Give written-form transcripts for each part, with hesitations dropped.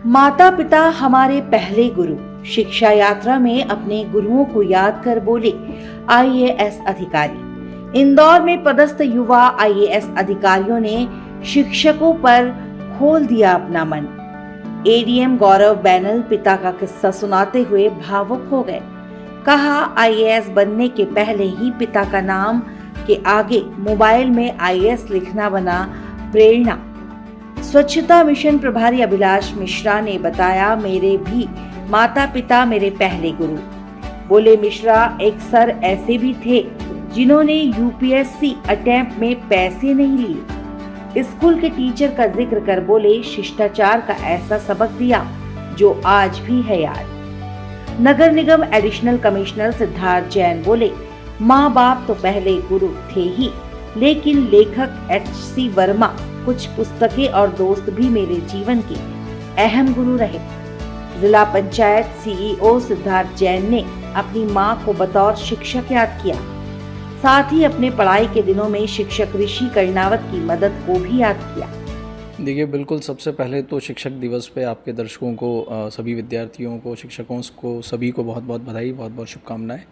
माता पिता हमारे पहले गुरु। शिक्षा यात्रा में अपने गुरुओं को याद कर बोले आईएएस अधिकारी। इंदौर में पदस्थ युवा आईएएस अधिकारियों ने शिक्षकों पर खोल दिया अपना मन। एडीएम गौरव बैनल पिता का किस्सा सुनाते हुए भावुक हो गए। कहा, आईएएस बनने के पहले ही पिता का नाम के आगे मोबाइल में आईएएस लिखना बना प्रेरणा। स्वच्छता मिशन प्रभारी अभिलाष मिश्रा ने बताया, मेरे भी माता पिता मेरे पहले गुरु। बोले मिश्रा, एक सर ऐसे भी थे जिन्होंने यूपीएससी अटेम्प्ट में पैसे नहीं लिए। स्कूल के टीचर का जिक्र कर बोले, शिष्टाचार का ऐसा सबक दिया जो आज भी है याद। नगर निगम एडिशनल कमिश्नर सिद्धार्थ जैन बोले, माँ बाप तो पहले गुरु थे ही, लेकिन लेखक एच.सी. वर्मा, कुछ पुस्तकें और दोस्त भी मेरे जीवन के अहम गुरु रहे। जिला पंचायत सीईओ सिद्धार्थ जैन ने अपनी मां को बतौर शिक्षक याद किया। साथ ही अपने पढ़ाई के दिनों में शिक्षक ऋषि कर्णावत की मदद को भी याद किया। देखिए, बिल्कुल सबसे पहले तो शिक्षक दिवस पे आपके दर्शकों को, सभी विद्यार्थियों को, शिक्षकों को, सभी को बहुत बहुत बधाई, बहुत बहुत शुभकामनाएं।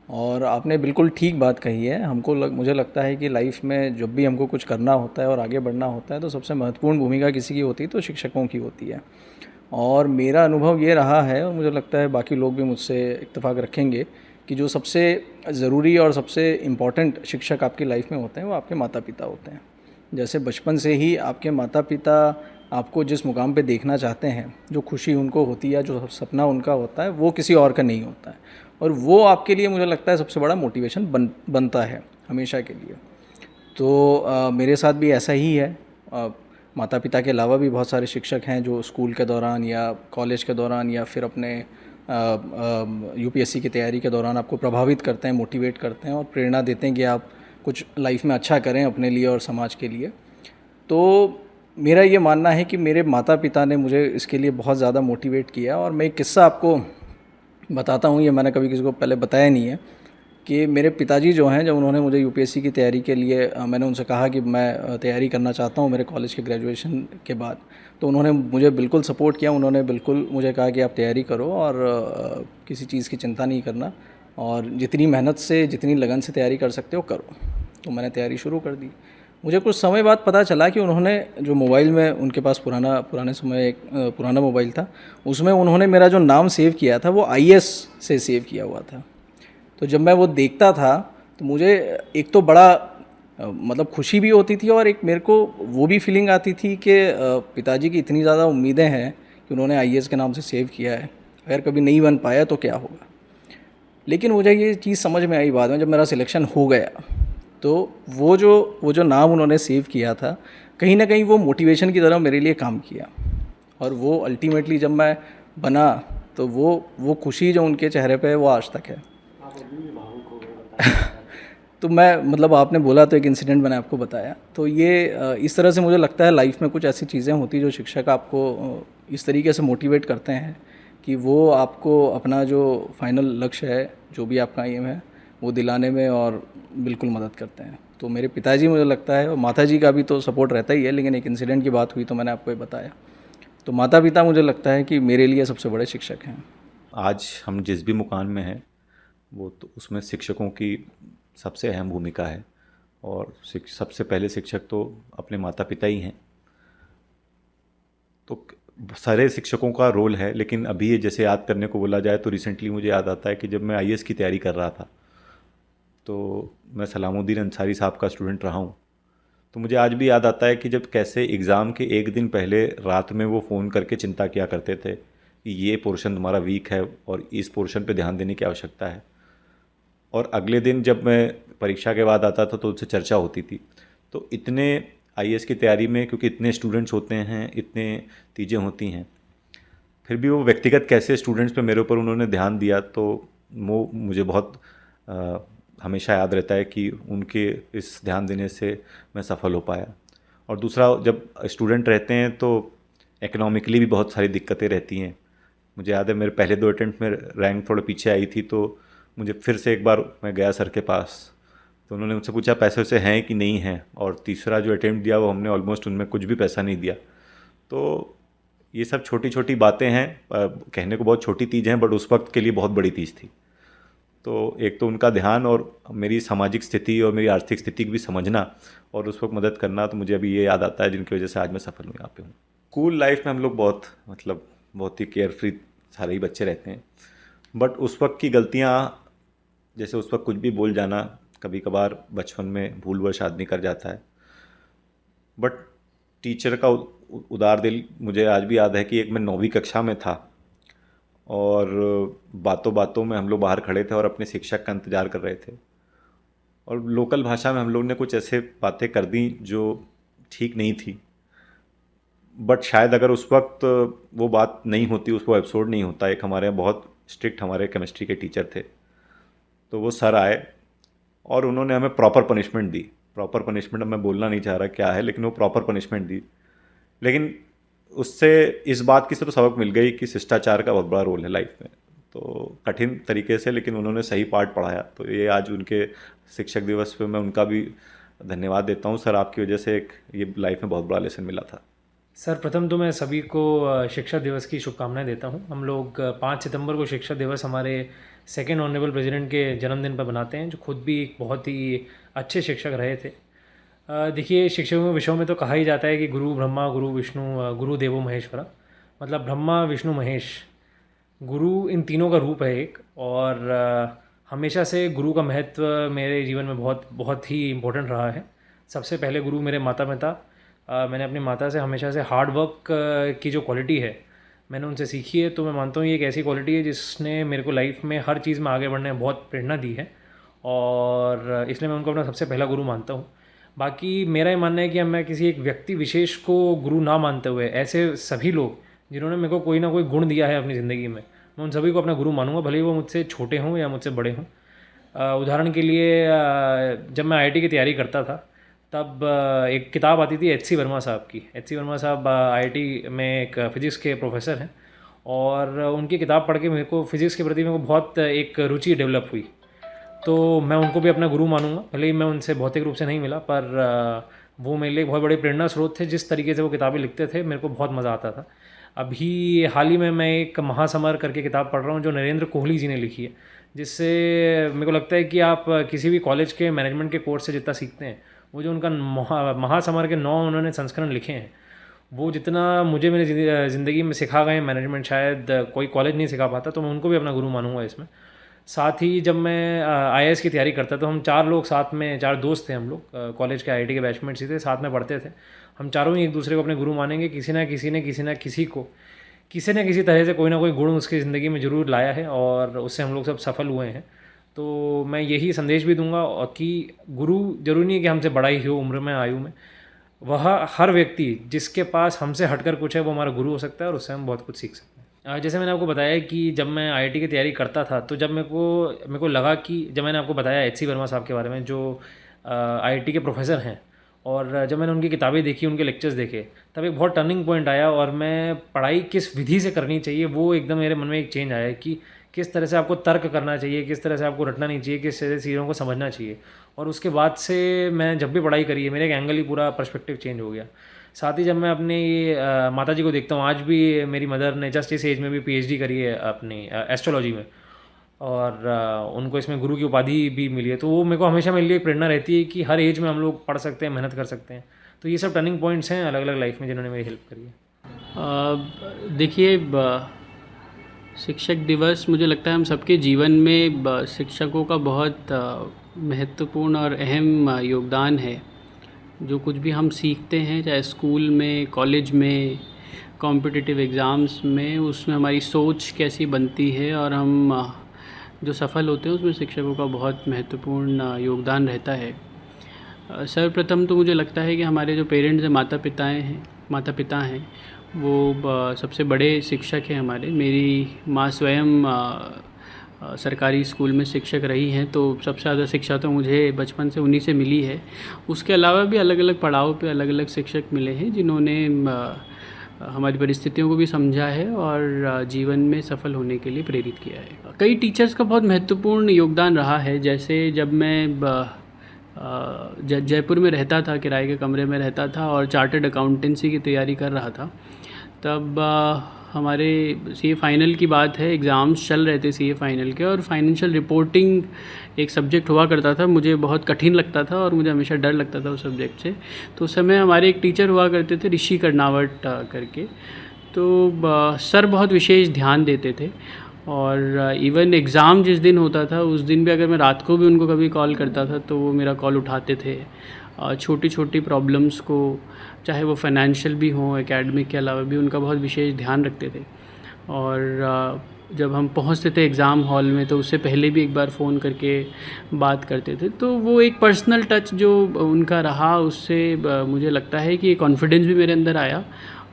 और आपने बिल्कुल ठीक बात कही है। मुझे लगता है कि लाइफ में जब भी हमको कुछ करना होता है और आगे बढ़ना होता है तो सबसे महत्वपूर्ण भूमिका किसी की होती है तो शिक्षकों की होती है। और मेरा अनुभव ये रहा है, और मुझे लगता है बाकी लोग भी मुझसे इत्तेफाक रखेंगे, कि जो सबसे ज़रूरी और सबसे इम्पॉर्टेंट शिक्षक आपकी लाइफ में होते हैं वो आपके माता पिता होते हैं। जैसे बचपन से ही आपके माता पिता आपको जिस मुकाम पे देखना चाहते हैं, जो खुशी उनको होती है, जो सपना उनका होता है, वो किसी और का नहीं होता है। और वो आपके लिए मुझे लगता है सबसे बड़ा मोटिवेशन बनता है हमेशा के लिए। तो मेरे साथ भी ऐसा ही है। माता पिता के अलावा भी बहुत सारे शिक्षक हैं जो स्कूल के दौरान या कॉलेज के दौरान या फिर अपने यूपीएससी की तैयारी के दौरान आपको प्रभावित करते हैं, मोटिवेट करते हैं और प्रेरणा देते हैं कि आप कुछ लाइफ में अच्छा करें अपने लिए और समाज के लिए। तो मेरा ये मानना है कि मेरे माता पिता ने मुझे इसके लिए बहुत ज़्यादा मोटिवेट किया। और मैं एक किस्सा आपको बताता हूँ, ये मैंने कभी किसी को पहले बताया नहीं है, कि मेरे पिताजी जो हैं, जब उन्होंने मुझे यूपीएससी की तैयारी के लिए, मैंने उनसे कहा कि मैं तैयारी करना चाहता हूँ मेरे कॉलेज के ग्रेजुएशन के बाद, तो उन्होंने मुझे बिल्कुल सपोर्ट किया। उन्होंने बिल्कुल मुझे कहा कि आप तैयारी करो और किसी चीज़ की चिंता नहीं करना, और जितनी मेहनत से, जितनी लगन से तैयारी कर सकते हो करो। तो मैंने तैयारी शुरू कर दी। मुझे कुछ समय बाद पता चला कि उन्होंने जो मोबाइल में, उनके पास पुराने समय एक पुराना मोबाइल था, उसमें उन्होंने मेरा जो नाम सेव किया था वो आईएएस से सेव किया हुआ था। तो जब मैं वो देखता था तो मुझे एक तो बड़ा मतलब खुशी भी होती थी, और एक मेरे को वो भी फीलिंग आती थी कि पिताजी की इतनी ज़्यादा उम्मीदें हैं कि उन्होंने आईएएस के नाम से सेव किया है, अगर कभी नहीं बन पाया तो क्या होगा। लेकिन मुझे ये चीज़ समझ में आई बाद में, जब मेरा सिलेक्शन हो गया, तो वो जो नाम उन्होंने सेव किया था, कहीं ना कहीं वो मोटिवेशन की तरह मेरे लिए काम किया। और वो अल्टीमेटली जब मैं बना तो वो खुशी जो उनके चेहरे पे है वो आज तक है। तो मैं, मतलब आपने बोला तो एक इंसिडेंट मैंने आपको बताया। तो ये इस तरह से मुझे लगता है लाइफ में कुछ ऐसी चीज़ें होती जो शिक्षक आपको इस तरीके से मोटिवेट करते हैं कि वो आपको अपना जो फाइनल लक्ष्य है, जो भी आपका एम है, वो दिलाने में और बिल्कुल मदद करते हैं। तो मेरे पिताजी, मुझे लगता है, और माताजी का भी तो सपोर्ट रहता ही है, लेकिन एक इंसिडेंट की बात हुई तो मैंने आपको ये बताया। तो माता पिता मुझे लगता है कि मेरे लिए सबसे बड़े शिक्षक हैं। आज हम जिस भी मुकाम में हैं वो तो उसमें शिक्षकों की सबसे अहम भूमिका है। और सबसे पहले शिक्षक तो अपने माता पिता ही हैं। तो सारे शिक्षकों का रोल है, लेकिन अभी ये जैसे याद करने को बोला जाए तो रिसेंटली मुझे याद आता है कि जब मैं आईएएस की तैयारी कर रहा था, तो मैं सलामुद्दीन अंसारी साहब का स्टूडेंट रहा हूँ। तो मुझे आज भी याद आता है कि जब कैसे एग्ज़ाम के एक दिन पहले रात में वो फ़ोन करके चिंता किया करते थे कि ये पोर्शन तुम्हारा वीक है और इस पोर्शन पे ध्यान देने की आवश्यकता है। और अगले दिन जब मैं परीक्षा के बाद आता था तो उससे चर्चा होती थी। तो इतने आईएएस की तैयारी में, क्योंकि इतने स्टूडेंट्स होते हैं, इतने चीज़ें होती हैं, फिर भी वो व्यक्तिगत कैसे स्टूडेंट्स पे मेरे ऊपर उन्होंने ध्यान दिया, तो वो मुझे बहुत हमेशा याद रहता है कि उनके इस ध्यान देने से मैं सफल हो पाया। और दूसरा, जब स्टूडेंट रहते हैं तो इकोनॉमिकली भी बहुत सारी दिक्कतें रहती हैं। मुझे याद है मेरे पहले 2 अटेम्प्ट में रैंक थोड़ा पीछे आई थी, तो मुझे फिर से एक बार मैं गया सर के पास, तो उन्होंने मुझसे पूछा पैसे वैसे हैं कि नहीं हैं। और तीसरा जो अटेम्प्ट दिया वो हमने ऑलमोस्ट उनमें कुछ भी पैसा नहीं दिया। तो ये सब छोटी छोटी बातें हैं, कहने को बहुत छोटी चीज़ हैं बट उस वक्त के लिए बहुत बड़ी चीज़ थी। तो एक तो उनका ध्यान और मेरी सामाजिक स्थिति और मेरी आर्थिक स्थिति की भी समझना और उस वक्त मदद करना, तो मुझे अभी ये याद आता है जिनकी वजह से आज मैं सफल हूँ यहाँ पे हूँ। स्कूल लाइफ में हम लोग बहुत ही केयर फ्री सारे ही बच्चे रहते हैं, बट उस वक्त की गलतियाँ, जैसे उस वक्त कुछ भी बोल जाना, कभी कभार बचपन में भूलवश आदमी कर जाता है। बट टीचर का उदार दिल मुझे आज भी याद है कि एक मैं 9वीं कक्षा में था और बातों बातों में हम लोग बाहर खड़े थे और अपने शिक्षक का इंतज़ार कर रहे थे, और लोकल भाषा में हम लोग ने कुछ ऐसे बातें कर दी जो ठीक नहीं थी। बट शायद अगर उस वक्त वो बात नहीं होती, उसको एपिसोड नहीं होता, एक हमारे बहुत स्ट्रिक्ट हमारे केमिस्ट्री के टीचर थे, तो वो सर आए और उन्होंने हमें प्रॉपर पनिशमेंट दी। प्रॉपर पनिशमेंट मैं बोलना नहीं चाह रहा क्या है, लेकिन वो प्रॉपर पनिशमेंट दी। लेकिन उससे इस बात की सिर्फ सबक मिल गई कि शिष्टाचार का बहुत बड़ा रोल है लाइफ में। तो कठिन तरीके से, लेकिन उन्होंने सही पार्ट पढ़ाया। तो ये आज उनके शिक्षक दिवस पे मैं उनका भी धन्यवाद देता हूँ। सर, आपकी वजह से एक ये लाइफ में बहुत बड़ा लेसन मिला था। सर, प्रथम तो मैं सभी को शिक्षक दिवस की शुभकामनाएं देता हूं। हम लोग 5 सितंबर को शिक्षक दिवस हमारे सेकेंड ऑनरेबल प्रेसिडेंट के जन्मदिन पर बनाते हैं, जो खुद भी एक बहुत ही अच्छे शिक्षक रहे थे। देखिए, शिक्षकों के विषयों में तो कहा ही जाता है कि गुरु ब्रह्मा, गुरु विष्णु, गुरु देवो महेश्वरा। मतलब ब्रह्मा, विष्णु, महेश, गुरु इन तीनों का रूप है एक। और हमेशा से गुरु का महत्व मेरे जीवन में बहुत ही इम्पोर्टेंट रहा है। सबसे पहले गुरु मेरे माता पिता। मैंने अपनी माता से हमेशा से हार्ड वर्क की जो क्वालिटी है मैंने उनसे सीखी है। तो मैं मानता हूँ ये एक ऐसी क्वालिटी है जिसने मेरे को लाइफ में हर चीज़ में आगे बढ़ने में बहुत प्रेरणा दी है, और इसलिए मैं उनको अपना सबसे पहला गुरु मानता हूँ। बाकी मेरा ये मानना है कि मैं किसी एक व्यक्ति विशेष को गुरु ना मानते हुए ऐसे सभी लोग जिन्होंने मेरे को कोई ना कोई गुण दिया है अपनी ज़िंदगी में, मैं उन सभी को अपना गुरु मानूंगा, भले ही वो मुझसे छोटे हों या मुझसे बड़े हों। उदाहरण के लिए जब मैं IIT की तैयारी करता था तब एक किताब आती थी HC वर्मा साहब की। HC वर्मा साहब IIT में एक फिज़िक्स के प्रोफेसर हैं, और उनकी किताब पढ़ के मेरे को फ़िज़िक्स के प्रति मेरे को बहुत एक रुचि डेवलप हुई। तो मैं उनको भी अपना गुरु मानूंगा, भले ही मैं उनसे भौतिक रूप से नहीं मिला, पर वो मेरे लिए बहुत बड़े प्रेरणा स्रोत थे। जिस तरीके से वो किताबें लिखते थे मेरे को बहुत मज़ा आता था। अभी हाल ही में मैं एक महासमर करके किताब पढ़ रहा हूँ जो नरेंद्र कोहली जी ने लिखी है, जिससे मेरे को लगता है कि आप किसी भी कॉलेज के मैनेजमेंट के कोर्स से जितना सीखते हैं, वो जो उनका महासमर के 9 उन्होंने संस्करण लिखे हैं, वो जितना मुझे मेरी ज़िंदगी में सिखा गए मैनेजमेंट शायद कोई कॉलेज नहीं सिखा पाता। तो मैं उनको भी अपना गुरु मानूंगा इसमें। साथ ही जब मैं IAS की तैयारी करता तो हम 4 लोग साथ में, 4 दोस्त थे हम लोग, कॉलेज के IIT के बैचमेट्स ही थे, साथ में पढ़ते थे। हम चारों ही एक दूसरे को अपने गुरु मानेंगे। किसी ना किसी ने किसी न किसी तरह से कोई ना कोई गुण उसकी ज़िंदगी में ज़रूर लाया है, और उससे हम लोग सब सफल हुए हैं। तो मैं यही संदेश भी दूंगा कि गुरु जरूरी नहीं है कि हमसे बड़ा ही हो उम्र में, आयु में। वह हर व्यक्ति जिसके पास हमसे हटकर कुछ है वो हमारा गुरु हो सकता है, और उससे हम बहुत कुछ सीख सकते हैं। जैसे मैंने आपको बताया कि जब मैं IIT की तैयारी करता था, तो जब मेरे को लगा कि जब मैंने आपको बताया HC वर्मा साहब के बारे में, जो IIT के प्रोफेसर हैं, और जब मैंने उनकी किताबें देखी, उनके लेक्चर्स देखे, तब एक बहुत टर्निंग पॉइंट आया, और मैं पढ़ाई किस विधि से करनी चाहिए वो एकदम मेरे मन में एक चेंज आया कि किस तरह से आपको तर्क करना चाहिए, किस तरह से आपको रटना नहीं चाहिए, किस तरह से चीज़ों को समझना चाहिए। और उसके बाद से मैं जब भी पढ़ाई करी है, मेरे एक एंगल ही पूरा पर्सपेक्टिव चेंज हो गया। साथ ही जब मैं अपनी माता जी को देखता हूँ, आज भी मेरी मदर ने जस्ट इस एज में भी PhD करी है अपनी एस्ट्रोलॉजी में, और उनको इसमें गुरु की उपाधि भी मिली है। तो वो मेरे को हमेशा मेरे लिए प्रेरणा रहती है कि हर एज में हम लोग पढ़ सकते हैं, मेहनत कर सकते हैं। तो ये सब टर्निंग पॉइंट्स हैं अलग अलग लाइफ में जिन्होंने मेरी हेल्प करी है। देखिए, शिक्षक दिवस मुझे लगता है हम सबके जीवन में शिक्षकों का बहुत महत्वपूर्ण और अहम योगदान है। जो कुछ भी हम सीखते हैं, चाहे स्कूल में, कॉलेज में, कॉम्पिटिटिव एग्ज़ाम्स में, उसमें हमारी सोच कैसी बनती है, और हम जो सफल होते हैं उसमें शिक्षकों का बहुत महत्वपूर्ण योगदान रहता है। सर्वप्रथम तो मुझे लगता है कि हमारे जो पेरेंट्स हैं, माता पिता हैं, वो सबसे बड़े शिक्षक हैं हमारे। मेरी माँ स्वयं सरकारी स्कूल में शिक्षक रही हैं, तो सबसे ज़्यादा शिक्षा तो मुझे बचपन से उन्हीं से मिली है। उसके अलावा भी अलग अलग पड़ाव पे अलग अलग शिक्षक मिले हैं जिन्होंने हमारी परिस्थितियों को भी समझा है और जीवन में सफल होने के लिए प्रेरित किया है। कई टीचर्स का बहुत महत्वपूर्ण योगदान रहा है। जैसे जब मैं जयपुर में रहता था, किराए के कमरे में रहता था और चार्टर्ड अकाउंटेंसी की तैयारी कर रहा था, तब हमारे सीए फाइनल की बात है, एग्ज़ाम्स चल रहे थे सीए फाइनल के, और फाइनेंशियल रिपोर्टिंग एक सब्जेक्ट हुआ करता था, मुझे बहुत कठिन लगता था और मुझे हमेशा डर लगता था उस सब्जेक्ट से। तो उस समय हमारे एक टीचर हुआ करते थे, ऋषि कर्नावट करके, तो सर बहुत विशेष ध्यान देते थे। और इवन एग्ज़ाम जिस दिन होता था उस दिन भी अगर मैं रात को भी उनको कभी कॉल करता था तो वो मेरा कॉल उठाते थे। छोटी छोटी प्रॉब्लम्स को, चाहे वो फाइनेंशियल भी हों, एकेडमिक के अलावा भी, उनका बहुत विशेष ध्यान रखते थे। और जब हम पहुंचते थे एग्ज़ाम हॉल में तो उससे पहले भी एक बार फ़ोन करके बात करते थे। तो वो एक पर्सनल टच जो उनका रहा, उससे मुझे लगता है कि कॉन्फिडेंस भी मेरे अंदर आया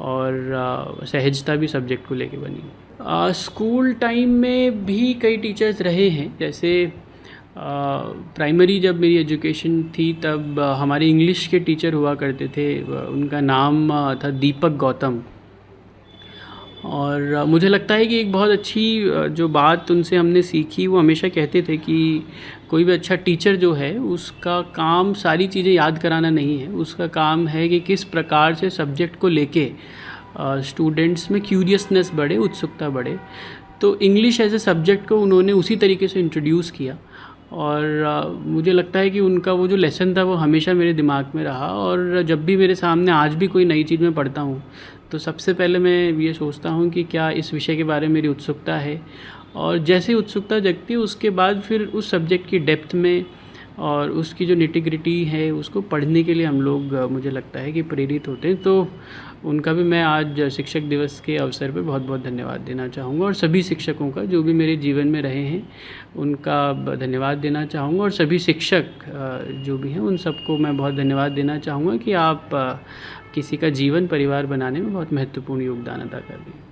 और सहजता भी सब्जेक्ट को लेके बनी। स्कूल टाइम में भी कई टीचर्स रहे हैं, जैसे प्राइमरी जब मेरी एजुकेशन थी तब हमारे इंग्लिश के टीचर हुआ करते थे, उनका नाम था दीपक गौतम। और मुझे लगता है कि एक बहुत अच्छी जो बात उनसे हमने सीखी, वो हमेशा कहते थे कि कोई भी अच्छा टीचर जो है उसका काम सारी चीज़ें याद कराना नहीं है, उसका काम है कि किस प्रकार से सब्जेक्ट को लेके स्टूडेंट्स में क्यूरियसनेस बढ़े, उत्सुकता बढ़े। तो इंग्लिश एज ए सब्जेक्ट को उन्होंने उसी तरीके से इंट्रोड्यूस किया और मुझे लगता है कि उनका वो जो लेसन था वो हमेशा मेरे दिमाग में रहा। और जब भी मेरे सामने आज भी कोई नई चीज़ मैं पढ़ता हूँ तो सबसे पहले मैं ये सोचता हूँ कि क्या इस विषय के बारे में मेरी उत्सुकता है, और जैसे ही उत्सुकता जगती है उसके बाद फिर उस सब्जेक्ट की डेप्थ में और उसकी जो निटिग्रिटी है उसको पढ़ने के लिए हम लोग, मुझे लगता है कि प्रेरित होते हैं। तो उनका भी मैं आज शिक्षक दिवस के अवसर पे बहुत बहुत धन्यवाद देना चाहूँगा, और सभी शिक्षकों का जो भी मेरे जीवन में रहे हैं उनका धन्यवाद देना चाहूँगा, और सभी शिक्षक जो भी हैं उन सबको मैं बहुत धन्यवाद देना चाहूँगा कि आप किसी का जीवन परिवार बनाने में बहुत महत्वपूर्ण योगदान अदा कर रही हैं।